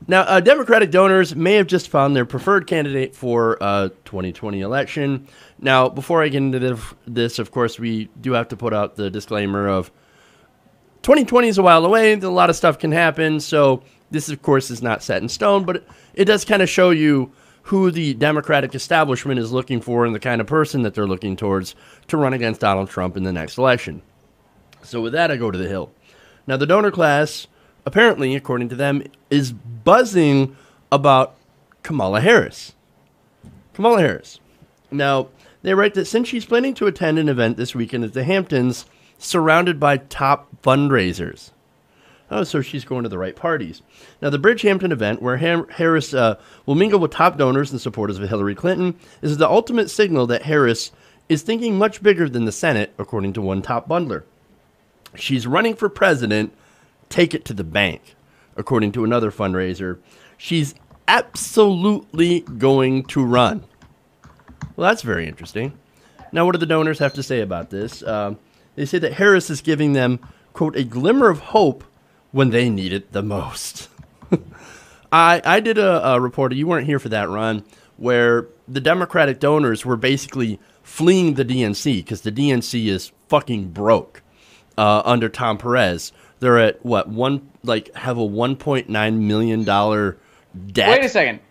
Now, Democratic donors may have just found their preferred candidate for 2020 election. Now, before I get into this, of course, we do have to put out the disclaimer of 2020 is a while away. A lot of stuff can happen. So this, of course, is not set in stone, but it does kind of show you who the Democratic establishment is looking for and the kind of person that they're looking towards to run against Donald Trump in the next election. So with that, I go to the Hill. Now, the donor class, apparently, according to them, is buzzing about Kamala Harris. Kamala Harris. Now, they write that since she's planning to attend an event this weekend at the Hamptons, surrounded by top fundraisers. Oh, so she's going to the right parties. Now, the Bridgehampton event, where Harris will mingle with top donors and supporters of Hillary Clinton, is the ultimate signal that Harris is thinking much bigger than the Senate, according to one top bundler. She's running for president. Take it to the bank, according to another fundraiser. She's absolutely going to run. Well, that's very interesting. Now, what do the donors have to say about this? They say that Harris is giving them, quote, a glimmer of hope when they need it the most. I did a report, you weren't here for that, Ron, where the Democratic donors were basically fleeing the DNC because the DNC is fucking broke under Tom Perez. They're at have a $1.9 million debt.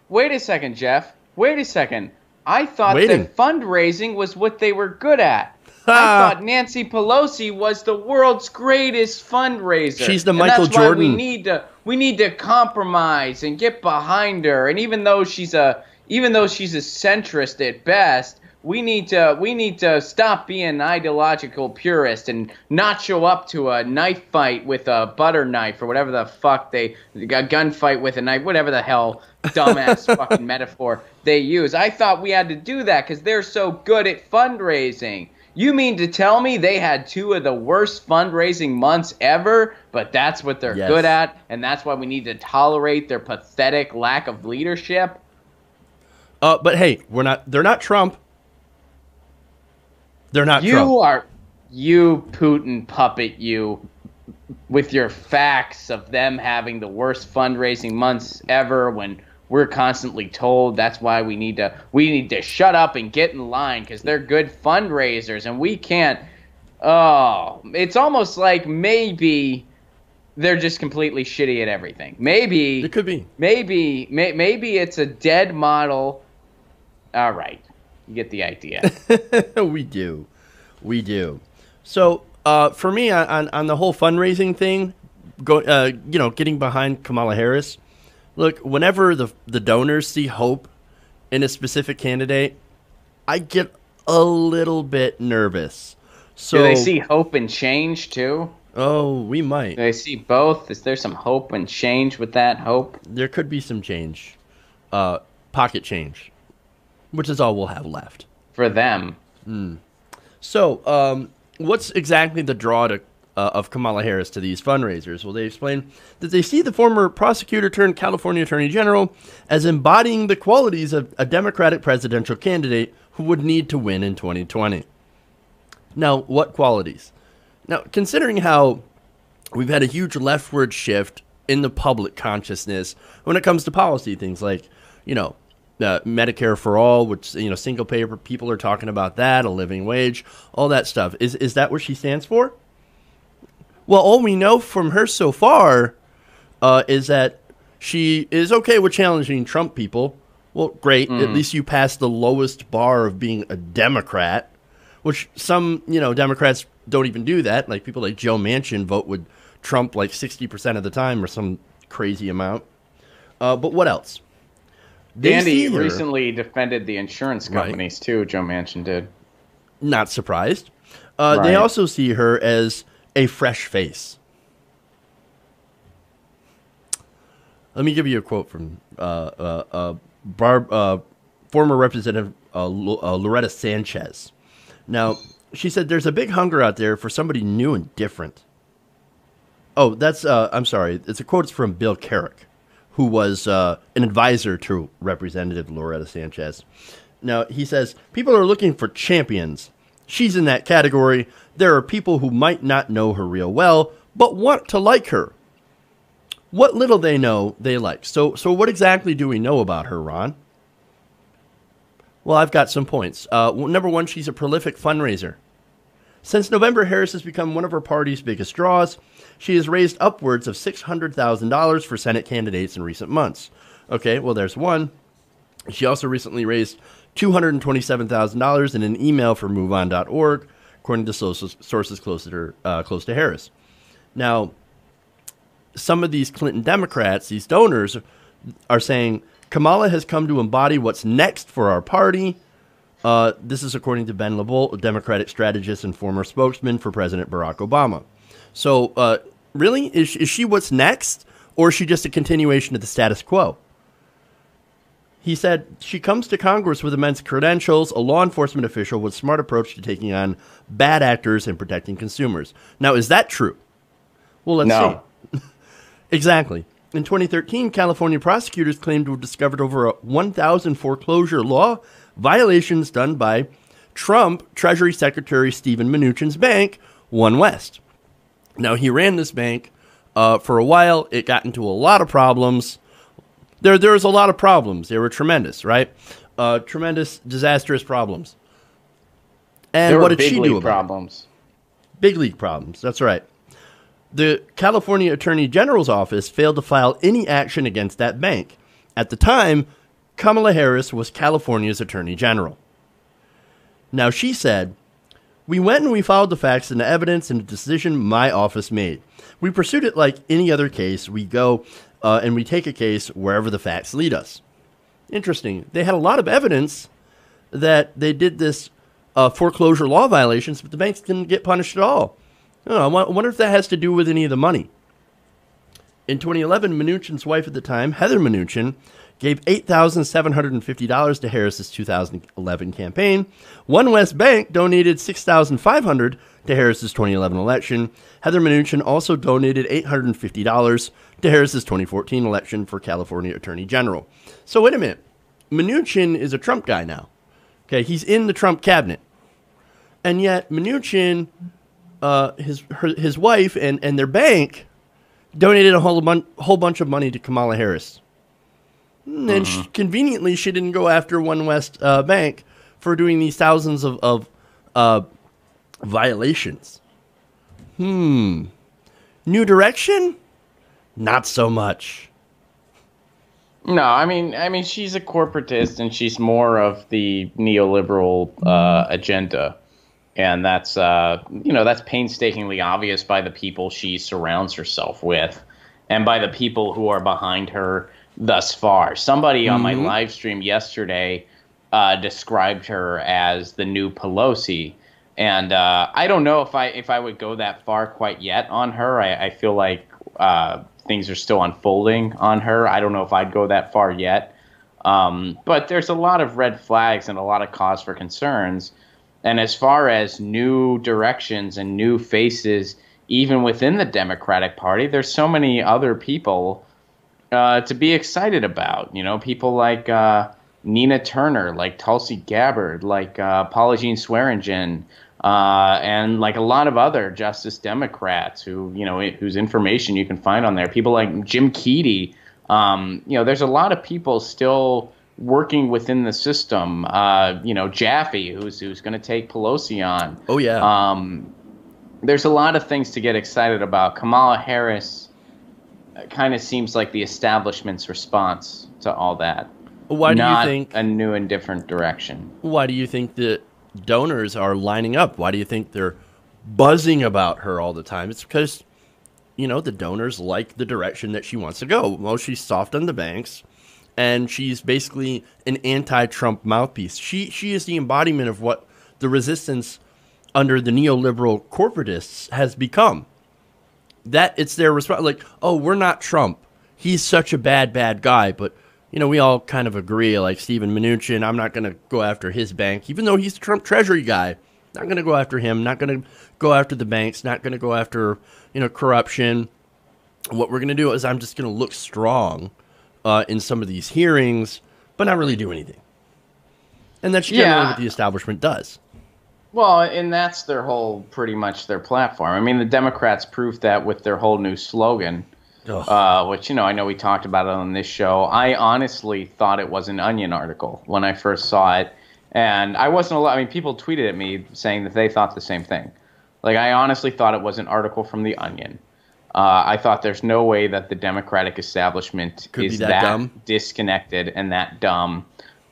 Wait a second, Jeff. Wait a second. I thought that fundraising was what they were good at. I thought Nancy Pelosi was the world's greatest fundraiser. She's the Michael Jordan. Why we need to compromise and get behind her. And even though she's a centrist at best, we need to stop being an ideological purist and not show up to a knife fight with a butter knife or whatever the fuck a gunfight with a knife, whatever the hell dumbass fucking metaphor they use. I thought we had to do that because they're so good at fundraising. You mean to tell me they had two of the worst fundraising months ever, but that's what they're good at, and that's why we need to tolerate their pathetic lack of leadership? But hey, they're not Trump. They're not Trump. You Putin puppet, you, with your facts of them having the worst fundraising months ever when we're constantly told that's why we need to shut up and get in line because they're good fundraisers and we can't. Oh, it's almost like maybe they're just completely shitty at everything. Maybe it could be. Maybe it's a dead model. All right, you get the idea. We do. So for me on the whole fundraising thing, getting behind Kamala Harris. Look, whenever the donors see hope in a specific candidate, I get a little bit nervous. So, do they see hope and change too? Oh, we might. Do they see both? Is there some hope and change with that hope? There could be some change. Pocket change. Which is all we'll have left. For them. So, what's exactly the draw of Kamala Harris to these fundraisers? Well, they explain that they see the former prosecutor turned California Attorney General as embodying the qualities of a Democratic presidential candidate who would need to win in 2020. Now, what qualities? Now, considering how we've had a huge leftward shift in the public consciousness when it comes to policy, things like, Medicare for all, which, single payer people are talking about that, a living wage, all that stuff. Is that what she stands for? Well, all we know from her so far is that she is okay with challenging Trump people. Well, great. At least you passed the lowest bar of being a Democrat, which some, Democrats don't even do that. Like people like Joe Manchin vote with Trump like 60% of the time or some crazy amount. But what else? Andy recently defended the insurance companies, too, Joe Manchin did. Not surprised. They also see her as a fresh face. Let me give you a quote from former Representative Loretta Sanchez. Now, she said, there's a big hunger out there for somebody new and different. Oh, that's, I'm sorry. It's a quote from Bill Carrick, who was an advisor to Representative Loretta Sanchez. Now, he says, people are looking for champions. She's in that category. There are people who might not know her real well, but want to like her. what little they know, they like. So what exactly do we know about her, Ron? Well, I've got some points. Number one, she's a prolific fundraiser. Since November, Harris has become one of her party's biggest draws. She has raised upwards of $600,000 for Senate candidates in recent months. Okay, well, there's one. She also recently raised $227,000 in an email for MoveOn.org, according to sources close to Harris. Now, some of these Clinton Democrats, these donors, are saying Kamala has come to embody what's next for our party. This is according to Ben LaVolt, a Democratic strategist and former spokesman for President Barack Obama. So, really, is she what's next, or is she just a continuation of the status quo? He said she comes to Congress with immense credentials, a law enforcement official with a smart approach to taking on bad actors and protecting consumers. Now, is that true? Well, let's see. Exactly. In 2013, California prosecutors claimed to have discovered over 1,000 foreclosure law violations done by Trump Treasury Secretary Steven Mnuchin's bank, One West. Now, he ran this bank for a while. It got into a lot of problems. There was a lot of problems. They were tremendous, right? Tremendous, disastrous problems. And what did she do about problems? Big league problems. That's right. The California Attorney General's office failed to file any action against that bank. At the time, Kamala Harris was California's Attorney General. Now, she said, "We went and we followed the facts and the evidence and the decision my office made. We pursued it like any other case. We go and we take a case wherever the facts lead us." Interesting. They had a lot of evidence that they did this foreclosure law violations, but the banks didn't get punished at all. I wonder if that has to do with any of the money. In 2011, Mnuchin's wife at the time, Heather Mnuchin, gave $8,750 to Harris's 2011 campaign. One West Bank donated $6,500 to Harris's 2011 election. Heather Mnuchin also donated $850 to Harris's 2014 election for California Attorney General. So wait a minute. Mnuchin is a Trump guy now. Okay, he's in the Trump cabinet. And yet Mnuchin, his wife and their bank donated a whole bunch of money to Kamala Harris. And conveniently, she didn't go after One West Bank for doing these thousands of violations. New direction? Not so much. No, I mean, she's a corporatist, and she's more of the neoliberal agenda, and that's that's painstakingly obvious by the people she surrounds herself with, and by the people who are behind her thus far. Somebody on my live stream yesterday described her as the new Pelosi, and I don't know if I would go that far quite yet on her. I feel like things are still unfolding on her. I don't know if I'd go that far yet, but there's a lot of red flags and a lot of cause for concerns. And as far as new directions and new faces, even within the Democratic Party, there's so many other people to be excited about. People like Nina Turner, like Tulsi Gabbard, like Paula Jean Swearengin, and like a lot of other Justice Democrats whose information you can find on there. People like Jim Keedy. There's a lot of people still working within the system. Jaffe, who's going to take Pelosi on. Oh yeah. There's a lot of things to get excited about. Kamala Harris kind of seems like the establishment's response to all that. Why do you think a new and different direction? Why do you think that donors are lining up? Why do you think they're buzzing about her all the time? It's because, the donors like the direction that she wants to go. Well, she's soft on the banks, and she's basically an anti-Trump mouthpiece. She is the embodiment of what the resistance under the neoliberal corporatists has become. That it's their response, like, oh, we're not Trump. He's such a bad guy, but we all kind of agree, like Steven Mnuchin, I'm not going to go after his bank, even though he's the Trump Treasury guy. Not going to go after him, not going to go after the banks, not going to go after, corruption. What we're going to do is I'm just going to look strong in some of these hearings, but not really do anything. And that's generally what the establishment does. Well, and that's pretty much their platform. I mean, the Democrats proved that with their whole new slogan. Ugh. which, I know we talked about it on this show. I honestly thought it was an Onion article when I first saw it. And I wasn't allowed, I mean, people tweeted at me saying that they thought the same thing. Like, I honestly thought it was an article from the Onion. I thought there's no way that the Democratic establishment Could be is that dumb. disconnected and that dumb.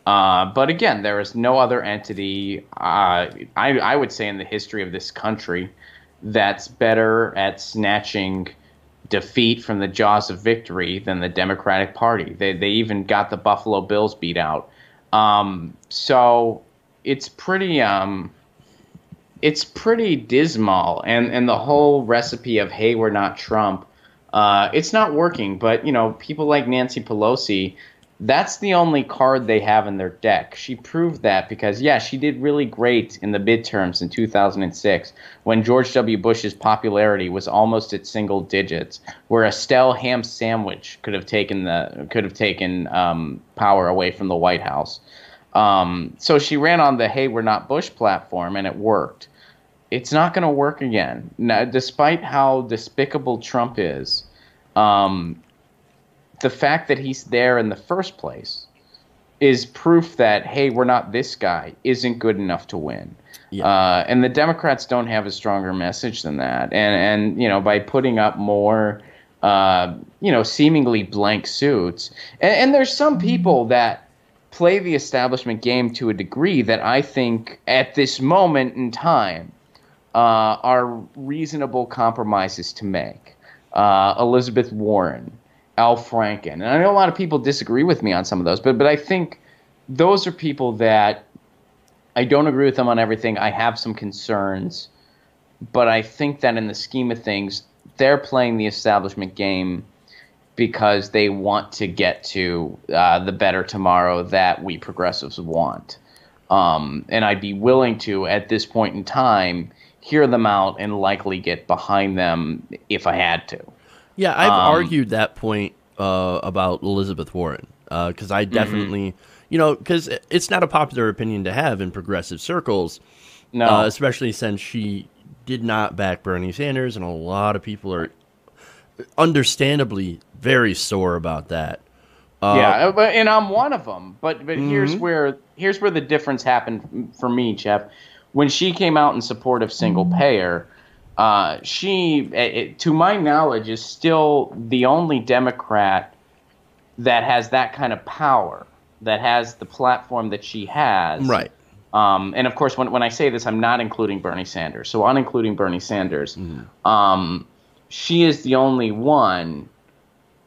But again, there is no other entity, I would say, in the history of this country that's better at snatching defeat from the jaws of victory than the Democratic Party. They even got the Buffalo Bills beat out. So it's pretty dismal, and the whole recipe of, hey, we're not Trump, it's not working. But people like Nancy Pelosi, that's the only card they have in their deck. She proved that because, yeah, she did really great in the midterms in 2006 when George W. Bush's popularity was almost at single digits, where a stale ham sandwich could have taken power away from the White House. So she ran on the "Hey, we're not Bush" platform, and it worked. It's not going to work again. Now, despite how despicable Trump is, the fact that he's there in the first place is proof that, hey, we're not this guy, isn't good enough to win. Yeah. And the Democrats don't have a stronger message than that. And by putting up more, seemingly blank suits. And there's some people that play the establishment game to a degree that I think at this moment in time are reasonable compromises to make. Elizabeth Warren, Al Franken. And I know a lot of people disagree with me on some of those, but I think those are people that I don't agree with them on everything. I have some concerns, but I think that in the scheme of things, they're playing the establishment game because they want to get to the better tomorrow that we progressives want. And I'd be willing to, at this point in time, hear them out and likely get behind them if I had to. Yeah, I've argued that point about Elizabeth Warren because I definitely, because it's not a popular opinion to have in progressive circles, No. Especially since she did not back Bernie Sanders, and a lot of people are understandably very sore about that. And I'm one of them. But here's where the difference happened for me, Jeff. When she came out in support of single payer, she, to my knowledge, is still the only Democrat that has that kind of power, that has the platform that she has. Right. And of course, when I say this, I'm not including Bernie Sanders. So on including Bernie Sanders, she is the only one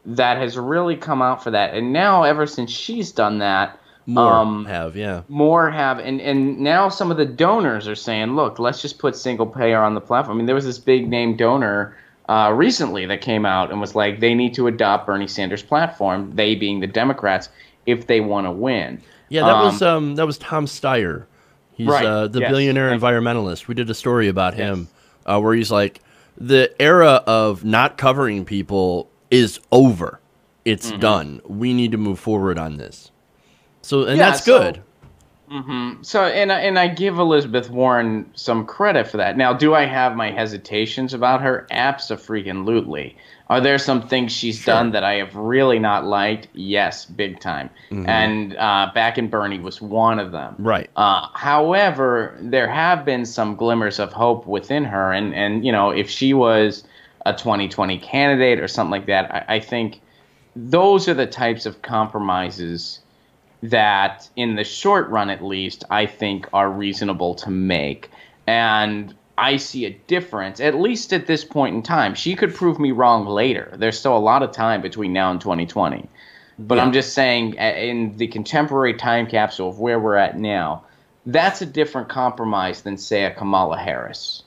that has really come out for that. And now, ever since she's done that, More have. And now some of the donors are saying, look, let's just put single payer on the platform. I mean, there was this big name donor recently that came out and was like, they need to adopt Bernie Sanders' platform, they being the Democrats, if they want to win. Yeah, that was Tom Steyer. He's the billionaire environmentalist. We did a story about him where he's like, the era of not covering people is over. It's done. We need to move forward on this. So, and that's good. So, and I give Elizabeth Warren some credit for that. Now, do I have my hesitations about her? Abso-freaking-lutely. Are there some things she's done that I have really not liked? Yes, big time. And back in Bernie was one of them. Right. However, there have been some glimmers of hope within her. And if she was a 2020 candidate or something like that, I think those are the types of compromises that, in the short run at least, I think are reasonable to make. And I see a difference, at least at this point in time. She could prove me wrong later. There's still a lot of time between now and 2020. But I'm just saying, in the contemporary time capsule of where we're at now, that's a different compromise than, say, a Kamala Harris.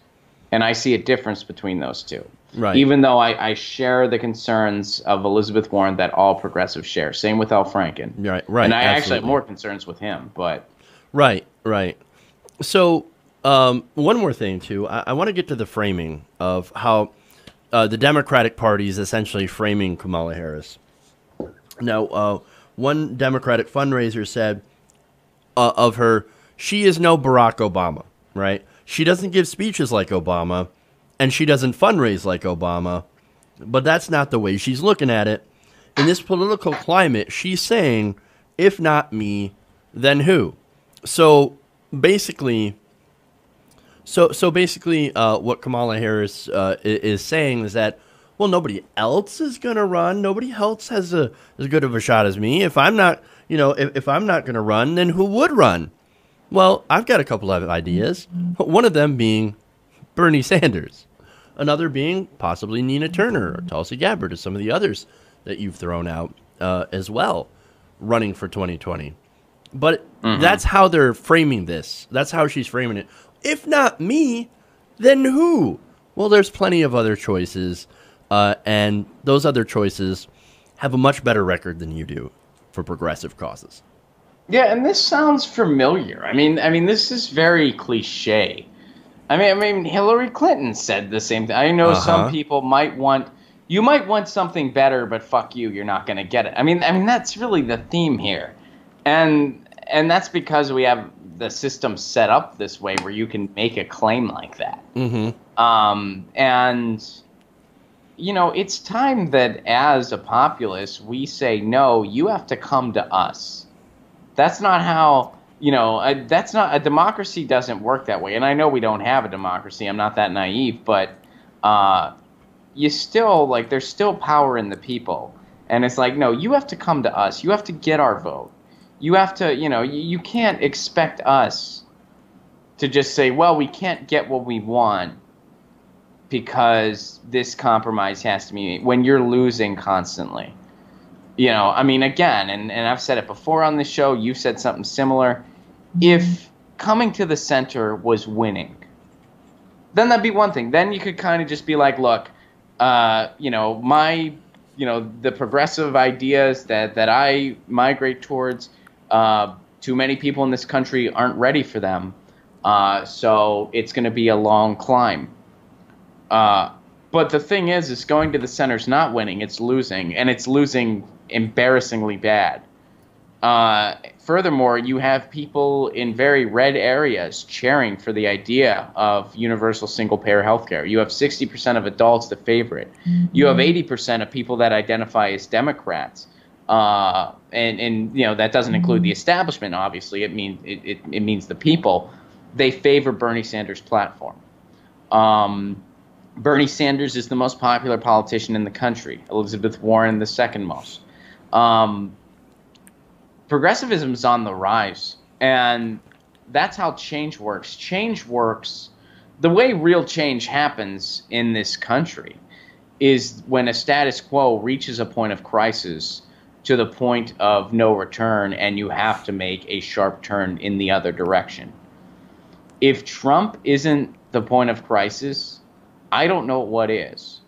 And I see a difference between those two. Right. Even though I share the concerns of Elizabeth Warren that all progressives share. Same with Al Franken. Right. And I actually have more concerns with him. But Right. So one more thing, too. I want to get to the framing of how the Democratic Party is essentially framing Kamala Harris. Now, one Democratic fundraiser said of her, she is no Barack Obama, right? She doesn't give speeches like Obama, and she doesn't fundraise like Obama, But that's not the way she's looking at it. In this political climate, she's saying, if not me, then who? So basically, what Kamala Harris is saying is that, well, nobody else is going to run. Nobody else has as good of a shot as me. If I'm not, if I'm not going to run, then who would run? Well, I've got a couple of ideas. One of them being Bernie Sanders. Another being possibly Nina Turner or Tulsi Gabbard or some of the others that you've thrown out as well, running for 2020. But that's how they're framing this. That's how she's framing it. If not me, then who? Well, there's plenty of other choices, and those other choices have a much better record than you do for progressive causes. Yeah, and this sounds familiar. I mean, this is very cliche. I mean, Hillary Clinton said the same thing. I know some people might want something better, but fuck you, you're not going to get it. I mean, that's really the theme here, and that's because we have the system set up this way where you can make a claim like that. And it's time that as a populace we say, no, you have to come to us. That's not how. That's not a democracy. Doesn't work that way. And I know we don't have a democracy. I'm not that naive, but you still there's still power in the people, and it's like, no, you have to come to us. You have to get our vote. You have to, you can't expect us to just say, well, we can't get what we want because this compromise has to be made when you're losing constantly. Again, and I've said it before on this show, you've said something similar. If coming to the center was winning, then that'd be one thing. Then you could kind of just be like, look, the progressive ideas that I migrate towards, too many people in this country aren't ready for them. So it's going to be a long climb. But the thing is going to the center's not winning, it's losing, and it's losing embarrassingly bad. Furthermore, you have people in very red areas cheering for the idea of universal single-payer healthcare. You have 60% of adults that favor it. You have 80% of people that identify as Democrats. And that doesn't include the establishment, obviously. It means the people. They favor Bernie Sanders' platform. Bernie Sanders is the most popular politician in the country. Elizabeth Warren, the second most. Progressivism is on the rise, and that's how change works. Change works. The way real change happens in this country is when a status quo reaches a point of crisis to the point of no return, and you have to make a sharp turn in the other direction. If Trump isn't the point of crisis, I don't know what is.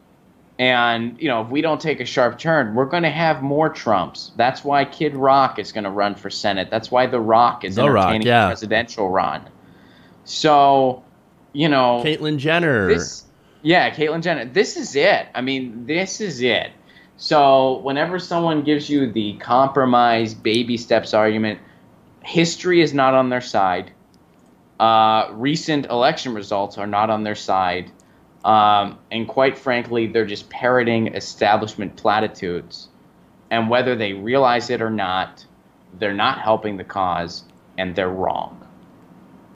And, if we don't take a sharp turn, we're going to have more Trumps. That's why Kid Rock is going to run for Senate. That's why The Rock is entertaining a presidential run. So, Caitlyn Jenner. Caitlyn Jenner. This is it. This is it. So whenever someone gives you the compromise baby steps argument, history is not on their side. Recent election results are not on their side. And quite frankly, they're just parroting establishment platitudes. And whether they realize it or not, they're not helping the cause, and they're wrong.